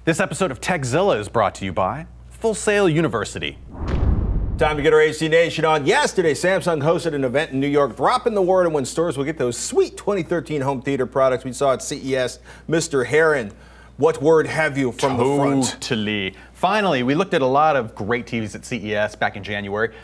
This episode of Tekzilla is brought to you by Full Sail University. Time to get our HD Nation on. Yesterday, Samsung hosted an event in New York, dropping the word on when stores will get those sweet 2013 home theater products we saw at CES. Mr. Heron, what word have you from the front? Totally. Finally, we looked at a lot of great TVs at CES back in January.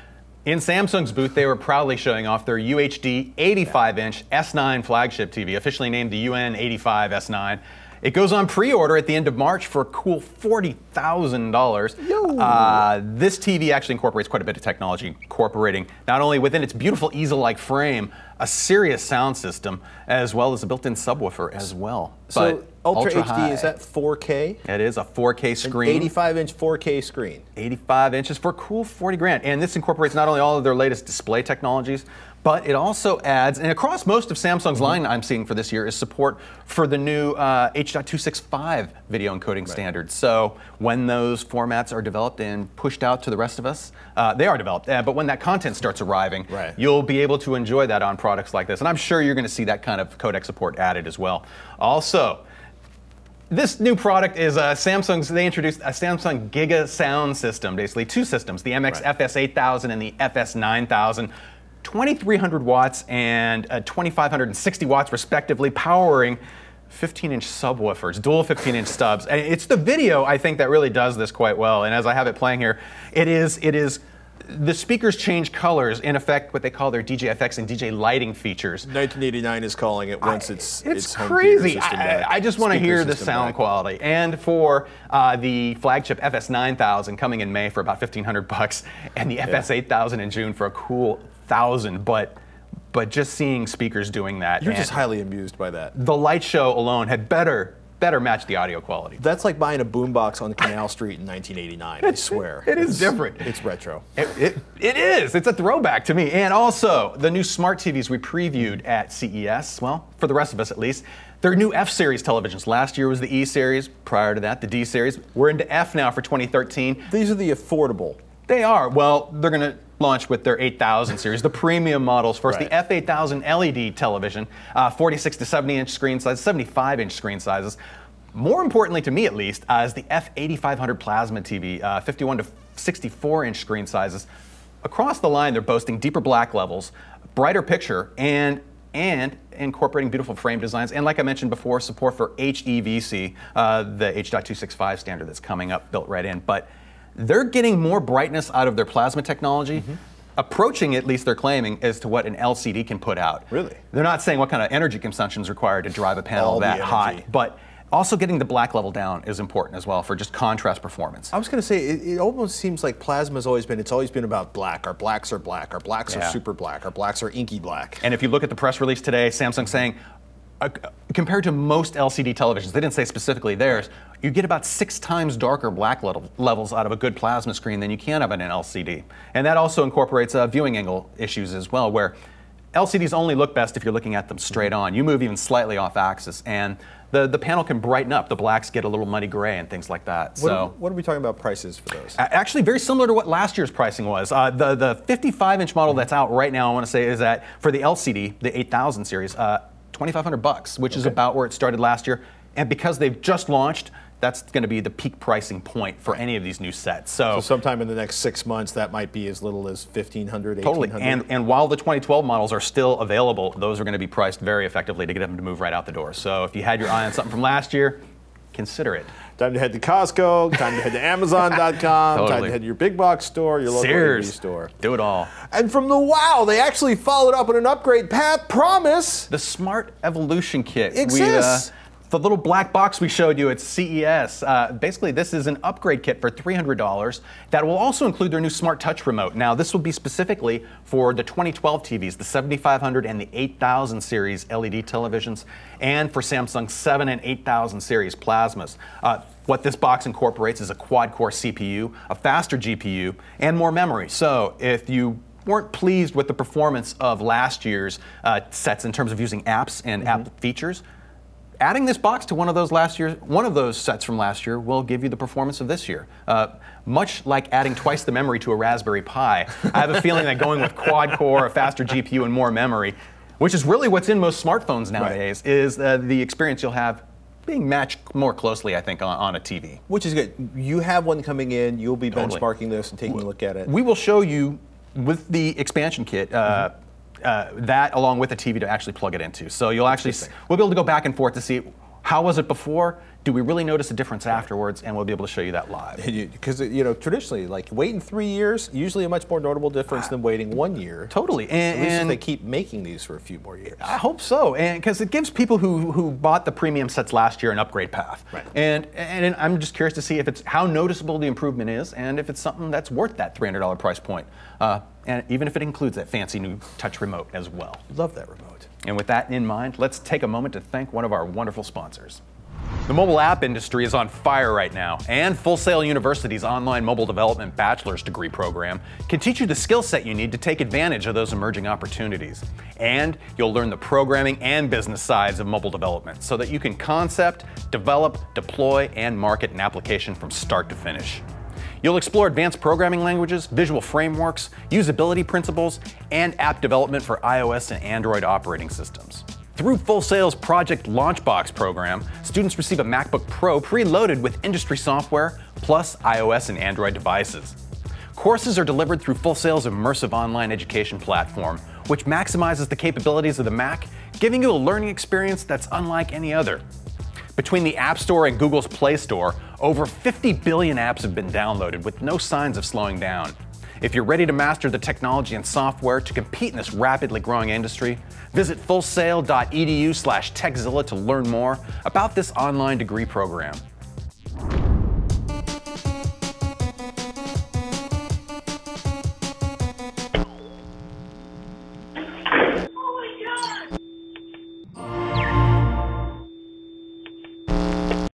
In Samsung's booth, they were proudly showing off their UHD 85-inch S9 Flagship TV, officially named the UN85 S9. It goes on pre-order at the end of March for a cool $40,000. This TV actually incorporates quite a bit of technology, incorporating not only within its beautiful easel-like frame, a serious sound system, as well as a built-in subwoofer as well. So Ultra HD, high. is that 4K? It is a 4K screen. 85-inch 4K screen. 85 inches for a cool 40 grand. And this incorporates not only all of their latest display technologies, but it also adds, and across most of Samsung's line I'm seeing for this year, is support for the new H.265 video encoding standard. So when those formats are developed and pushed out to the rest of us, they are developed, but when that content starts arriving, you'll be able to enjoy that on products like this. And I'm sure you're going to see that kind of codec support added as well. Also, this new product is they introduced a Samsung Giga sound system, basically two systems, the MX FS8000 and the FS9000. 2,300 watts and 2,560 watts respectively, powering 15-inch subwoofers, dual 15-inch stubs. And it's the video, I think, that really does this quite well. And as I have it playing here, it is the speakers change colors, in effect, what they call their DJ FX and DJ lighting features. 1989 is calling it once it's crazy. I just want to hear the sound quality. And for the flagship FS9000 coming in May for about $1,500, and the FS8000 in June for a cool $1,000. But just seeing speakers doing that, you're just highly amused by that. The light show alone had better match the audio quality. That's like buying a boombox on Canal Street in 1989. I swear. It is different. It's retro. It is. It's a throwback to me. And also, the new smart TVs we previewed at CES, well, for the rest of us at least, they're new F-series televisions. Last year was the E-series. Prior to that, the D-series. We're into F now for 2013. These are the affordable. They are. Well, they're going to launch with their 8000 series, the premium models first. The F8000 LED television, 46 to 70-inch screen size, 75-inch screen sizes. More importantly, to me at least, is the F8500 plasma TV, 51 to 64-inch screen sizes. Across the line, they're boasting deeper black levels, brighter picture, and incorporating beautiful frame designs, and like I mentioned before, support for HEVC, the H.265 standard that's coming up, built right in. But they're getting more brightness out of their plasma technology, approaching, at least they're claiming, as to what an LCD can put out. Really? They're not saying what kind of energy consumption is required to drive a panel that hot, but also getting the black level down is important as well for just contrast performance. I was going to say, it almost seems like plasma's always been about black. Our blacks are black. Our blacks are super black. Our blacks are inky black. And if you look at the press release today, Samsung saying, compared to most LCD televisions, they didn't say specifically theirs, you get about 6 times darker black levels out of a good plasma screen than you can of an LCD. And that also incorporates viewing angle issues as well, where LCDs only look best if you're looking at them straight on. You move even slightly off axis, and the panel can brighten up. The blacks get a little muddy gray and things like that. What are we talking about prices for those? Actually, very similar to what last year's pricing was. The 55-inch model that's out right now, I want to say, is that for the LCD, the 8000 series, $2,500, which is about where it started last year. And because they've just launched, that's going to be the peak pricing point for any of these new sets. So sometime in the next 6 months, that might be as little as $1,500, $1,800. Totally. And while the 2012 models are still available, those are going to be priced very effectively to get them to move right out the door. So if you had your eye on something from last year, consider it. Time to head to Costco, time to head to Amazon.com, time to head to your big box store, your local AV store. Do it all. And from the wow, they actually followed up on an upgrade path promise. The Smart Evolution Kit exists. The little black box we showed you at CES, basically this is an upgrade kit for $300 that will also include their new Smart Touch remote. Now this will be specifically for the 2012 TVs, the 7500 and the 8000 series LED televisions, and for Samsung 7 and 8000 series plasmas. What this box incorporates is a quad-core CPU, a faster GPU, and more memory. So if you weren't pleased with the performance of last year's sets in terms of using apps and app features, adding this box to one of those sets from last year will give you the performance of this year. Much like adding twice the memory to a Raspberry Pi, I have a feeling that going with quad-core, a faster GPU, and more memory, which is really what's in most smartphones nowadays, is the experience you'll have being matched more closely, I think, on a TV. Which is good. You have one coming in. You'll be Totally. benchmarking this and taking a look at it. We will show you with the expansion kit that along with the TV to actually plug it into. So you'll actually we'll be able to go back and forth to see how was it before. Do we really notice a difference afterwards? And we'll be able to show you that live. Because traditionally, like waiting 3 years, usually a much more notable difference than waiting 1 year. Totally, At least if they keep making these for a few more years. I hope so, and because it gives people who bought the premium sets last year an upgrade path. Right. And I'm just curious to see if it's how noticeable the improvement is, and if it's something that's worth that $300 price point. And even if it includes that fancy new touch remote as well. Love that remote. And with that in mind, let's take a moment to thank one of our wonderful sponsors. The mobile app industry is on fire right now, and Full Sail University's online mobile development bachelor's degree program can teach you the skill set you need to take advantage of those emerging opportunities. And you'll learn the programming and business sides of mobile development so that you can concept, develop, deploy, and market an application from start to finish. You'll explore advanced programming languages, visual frameworks, usability principles, and app development for iOS and Android operating systems. Through Full Sail's Project Launchbox program, students receive a MacBook Pro preloaded with industry software, plus iOS and Android devices. Courses are delivered through Full Sail's immersive online education platform, which maximizes the capabilities of the Mac, giving you a learning experience that's unlike any other. Between the App Store and Google's Play Store, over 50 billion apps have been downloaded with no signs of slowing down. If you're ready to master the technology and software to compete in this rapidly growing industry, visit fullsail.edu/Tekzilla to learn more about this online degree program.